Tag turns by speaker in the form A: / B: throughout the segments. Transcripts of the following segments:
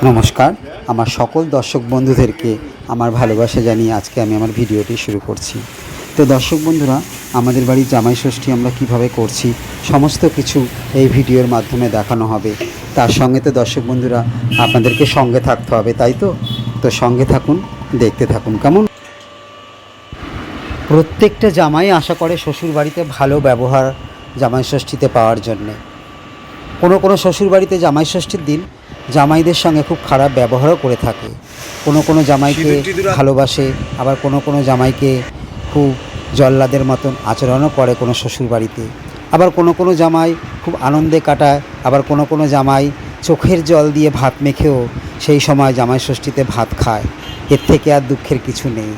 A: নমস্কার, আমার সকল দর্শক বন্ধুদেরকে আমার ভালোবাসা জানিয়ে আজকে আমি আমার ভিডিওটি শুরু করছি। তো দর্শক বন্ধুরা, আমাদের বাড়ির জামাই ষষ্ঠী আমরা কিভাবে করছি সমস্ত কিছু এই ভিডিওর মাধ্যমে দেখানো হবে। তার সঙ্গে তো দর্শক বন্ধুরা আপনাদেরকে সঙ্গে থাকতে হবে, তাই তো সঙ্গে থাকুন, দেখতে থাকুন। কেমন? প্রত্যেকটা জামাই আশা করে শ্বশুর বাড়িতে ভালো ব্যবহার জামাই ষষ্ঠীতে পাওয়ার জন্যে। কোনো শ্বশুরবাড়িতে জামাই ষষ্ঠীর দিন জামাইদের সঙ্গে খুব খারাপ ব্যবহারও করে থাকে। কোনো জামাইকে ভালোবাসে, আবার কোনো জামাইকে খুব জল্লাদের মতন আচরণও করে কোনো শ্বশুরবাড়িতে। আবার কোনো জামাই খুব আনন্দে কাটায়, আবার কোনো জামাই চোখের জল দিয়ে ভাত মেখেও সেই সময় জামাই ষষ্ঠীতে ভাত খায়। এর থেকে আর দুঃখের কিছু নেই।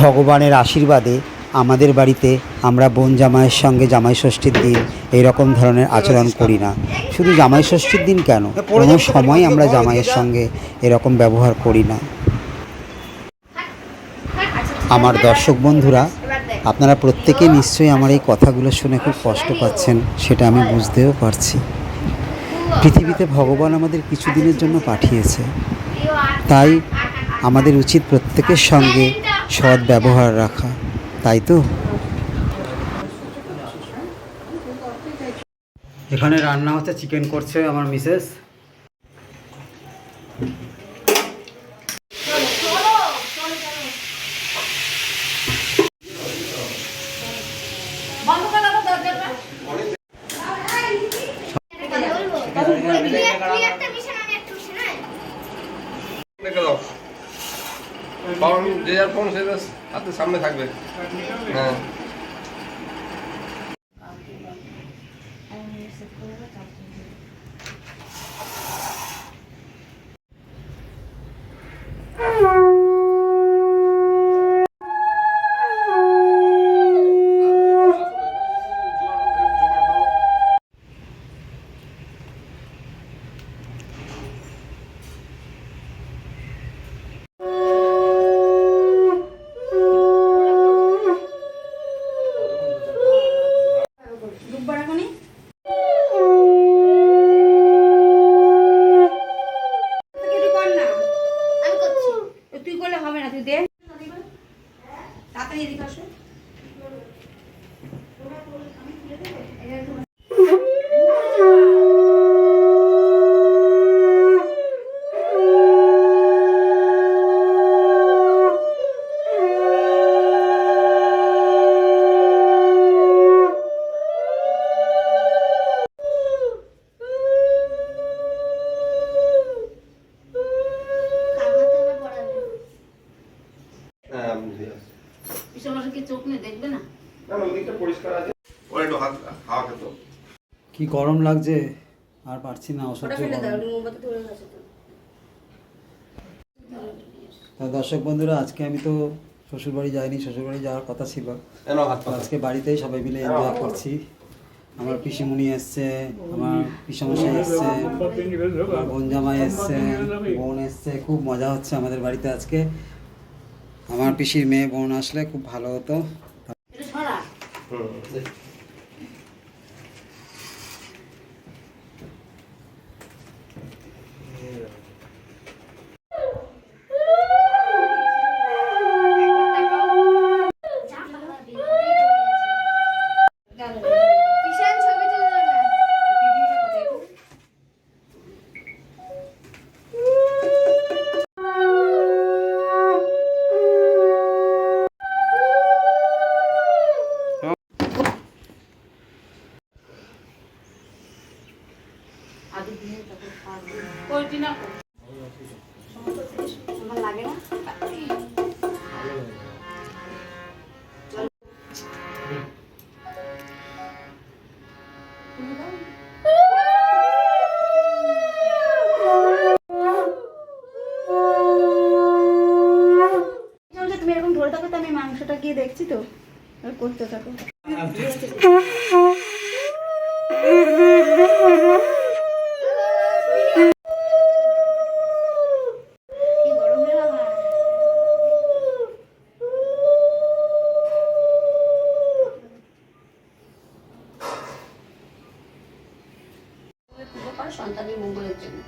A: ভগবানের আশীর্বাদে আমাদের বাড়িতে আমরা বোন জামাইয়ের সঙ্গে জামাই ষষ্ঠীর দিন এইরকম ধরনের আচরণ করি না। শুধু জামাই ষষ্ঠীর দিন কেন, কোনো সময় আমরা জামাইয়ের সঙ্গে এরকম ব্যবহার করি না। আমার দর্শক বন্ধুরা, আপনারা প্রত্যেকে নিশ্চয়ই আমার এই কথাগুলো শুনে খুব কষ্ট পাচ্ছেন, সেটা আমি বুঝতেও পারছি। পৃথিবীতে ভগবান আমাদের কিছু দিনের জন্য পাঠিয়েছে, তাই আমাদের উচিত প্রত্যেকের সঙ্গে সৎ ব্যবহার রাখা, তাই তো? এখানে রান্না হচ্ছে, চিকেন করছে আমার মিসেস।
B: যে যার ফোন সে হাতের সামনে থাকবে। হ্যাঁ,
A: কি গরম লাগছে, আর পারছি না, অসহ্য গরম। তা দর্শক বন্ধুরা, আজকে আমি তো শ্বশুরবাড়ি যাইনি, শ্বশুরবাড়ি যাওয়ার কথা ছিল। আজকে বাড়িতেই সবাই মিলে এনজয় করছি। আমার পিসিমণি এসছে, আমার পিসমশাই এসছে, বোন জামাই এসছে, বোন এসছে। খুব মজা হচ্ছে আমাদের বাড়িতে আজকে। আমার পিসির মেয়ে বোন আসলে খুব ভালো হতো।
C: তুমি এরকম ধরে থাকো, তো আমি মাংসটা গিয়ে দেখছি তো, করতে থাকো।
D: সন্তানের মঙ্গলের জন্য।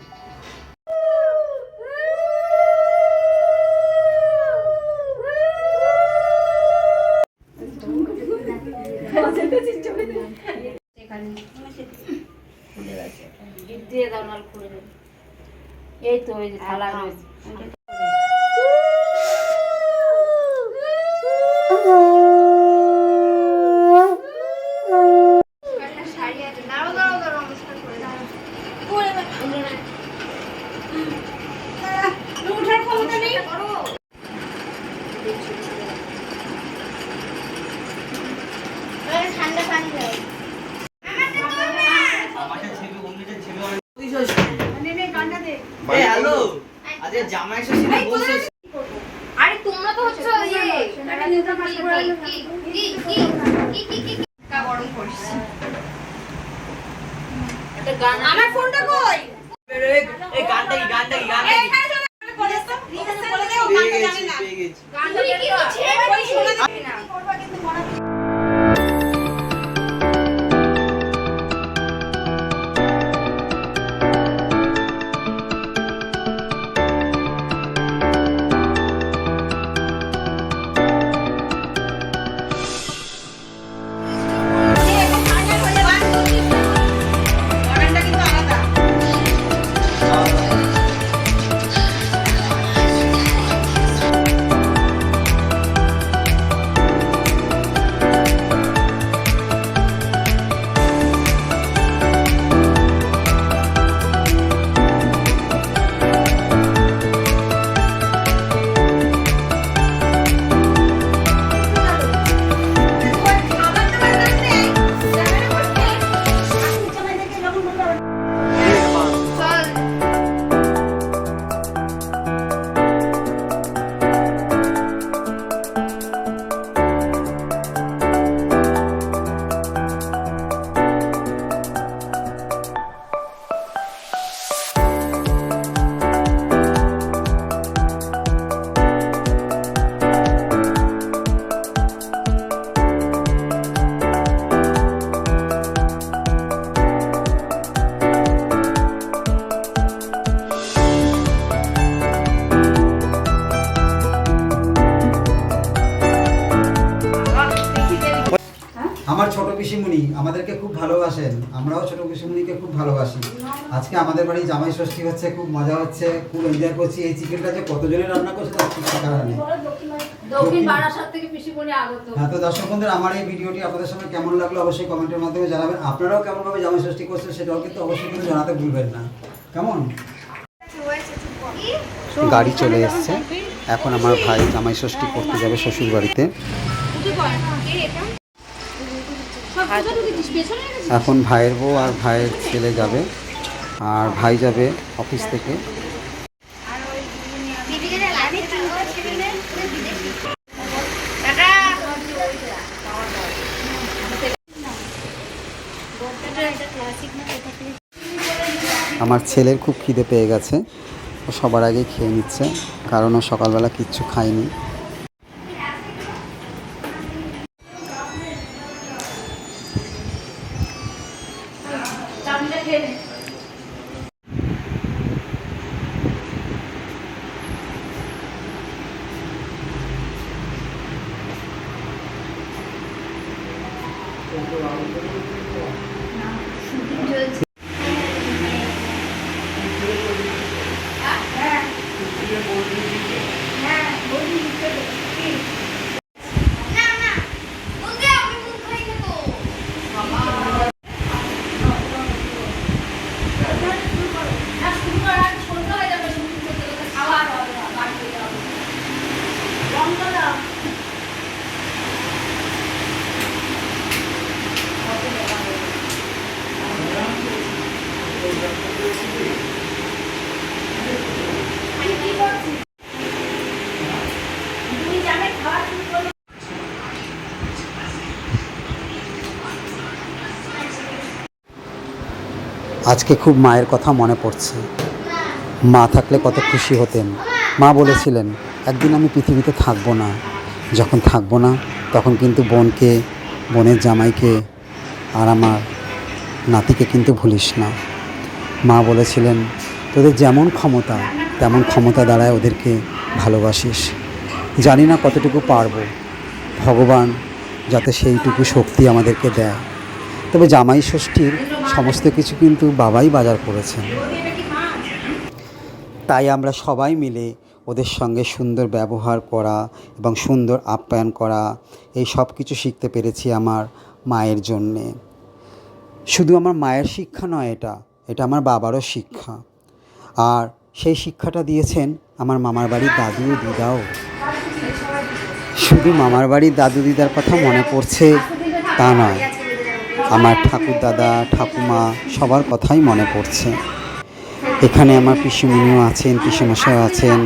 D: মাল খুলে দেবে। এই তো ওই যে থালা রয়েছে।
C: উঠার ক্ষমতা নেই।
E: ঠান্ডা পানি দাও।
F: জামাই ষষ্ঠী
E: আরে তোমরা তো হচ্ছে গরম করছি।
D: একটা গান
C: আমার ফোনটা কই?
F: এই গানটা কি গানটা কি গানটা
C: এই
F: কি
C: এখানে চলে আসো, বলে তো। রিহার্সাল বলে দাও, গানটা জানে না।
F: পেয়ে গেছি
E: গানটা কি হচ্ছে?
C: ওই শোনা যাবে না। করবা কিন্তু মনে গানটা কিন্তু আলাদা।
A: আমার ছোট পিসিমণি আমাদেরকে খুব ভালোবাসেন, আমরাও ছোট পিসিমণিকে খুব ভালোবাসি। আজকে আমাদের বাড়ি জামাই ষষ্ঠী হচ্ছে, খুব মজা হচ্ছে, খুব এনজয় করছি। এই চিকেনটা যে কতজনের রান্না করছে তার ঠিক টাকা নেই।
D: দক্ষিণ বারাসাত থেকে পিসিমণি আগত।
A: হ্যাঁ, তো দর্শক বন্ধুরা, আমার এই ভিডিওটি আপনাদের সঙ্গে কেমন লাগলো অবশ্যই কমেন্টের মাধ্যমে জানাবেন। আপনারাও কেমনভাবে জামাই ষষ্ঠী করছেন সেটাও কিন্তু অবশ্যই কিন্তু জানাতে ভুলবেন না। কেমন? গাড়ি চলে এসছে, এখন আমার ভাই জামাই ষষ্ঠী করতে যাবে শ্বশুর বাড়িতে। এখন ভাইয়ের বউ আর ভাইয়ের ছেলে যাবে, আর ভাই যাবে অফিস থেকে। আমার ছেলের খুব খিদে পেয়ে গেছে, ও সবার আগে খেয়ে নিচ্ছে, কারণ ও সকালবেলা কিচ্ছু খায়নি। আজকে খুব মায়ের কথা মনে পড়ছে। মা থাকলে কত খুশি হতেন। মা বলেছিলেন, একদিন আমি পৃথিবীতে থাকবো না, যখন থাকবো না তখন কিন্তু বোনকে, বোনের জামাইকে আর আমার নাতিকে কিন্তু ভুলিস না। মা বলেছিলেন, তোদের যেমন ক্ষমতা তেমন ক্ষমতা দ্বারায় ওদেরকে ভালোবাসিস। জানি না কতটুকু পারবো, ভগবান যাতে সেইটুকু শক্তি আমাদেরকে দেয়। তবে জামাই ষষ্ঠীর সমস্ত কিছু কিন্তু বাবাই বাজার করেছেন। তাই আমরা সবাই মিলে ওদের সঙ্গে সুন্দর ব্যবহার করা এবং সুন্দর আপ্যায়ন করা এই সব কিছু শিখতে পেরেছি আমার মায়ের জন্যে। শুধু আমার মায়ের শিক্ষা নয়, এটা আমার বাবারও শিক্ষা। আর সেই শিক্ষাটা দিয়েছেন আমার মামার বাড়ির দাদু ও দিদাও। শুধু মামার বাড়ির দাদু দিদার কথা মনে পড়ছে তা নয়, আমার ঠাকুর দাদা ঠাকুমা সবার কথাই মনে পড়ছে। এখানে আমার পিসিমণিও আছেন, পিসিমশাইও আছেন।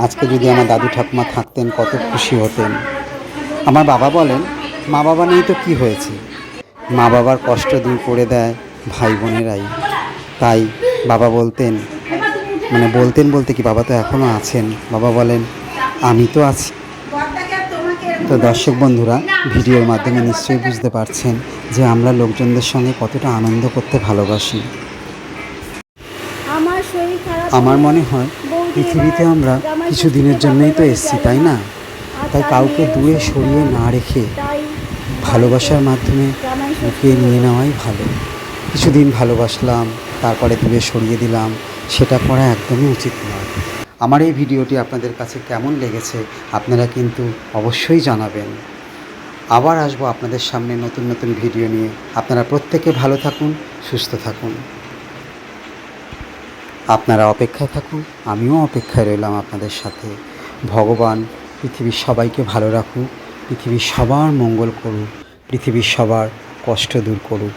A: আজকে যদি আমার দাদু ঠাকুমা থাকতেন কত খুশি হতেন। আমার বাবা বলেন, মা বাবা নেই তো কী হয়েছে, মা বাবার কষ্ট দূর করে দেয় ভাই বোনেরাই। তাই বাবা বলতেন বলতে কি, বাবা তো এখনও আছেন, বাবা বলেন আমি তো আছি। তো দর্শক বন্ধুরা, ভিডিওর মাধ্যমে নিশ্চয়ই বুঝতে পারছেন যে আমরা লোকজনদের সঙ্গে কতটা আনন্দ করতে ভালোবাসি।
C: আমার শরীর খারাপ,
A: আমার মনে হয় পৃথিবীতে আমরা কিছু দিনের জন্যই তো এসেছি, তাই না? তাই কাউকে দূরে সরিয়ে না রেখে
C: তাই
A: ভালোবাসার মাধ্যমে ওকে নিয়ে নেওয়াই ভালো। কিছুদিন ভালোবাসলাম, তারপরে দূরে সরিয়ে দিলাম, সেটা করা একদমই উচিত নয়। আমার এই ভিডিওটি আপনাদের কাছে কেমন লেগেছে আপনারা কিন্তু অবশ্যই জানাবেন। আবার আসবো আপনাদের সামনে নতুন নতুন ভিডিও নিয়ে। আপনারা প্রত্যেকে ভালো থাকুন, সুস্থ থাকুন। আপনারা অপেক্ষায় থাকুন, আমিও অপেক্ষায় রইলাম আপনাদের সাথে। ভগবান পৃথিবীর সবাইকে ভালো রাখুক, পৃথিবীর সবার মঙ্গল করুক, পৃথিবীর সবার কষ্ট দূর করুক।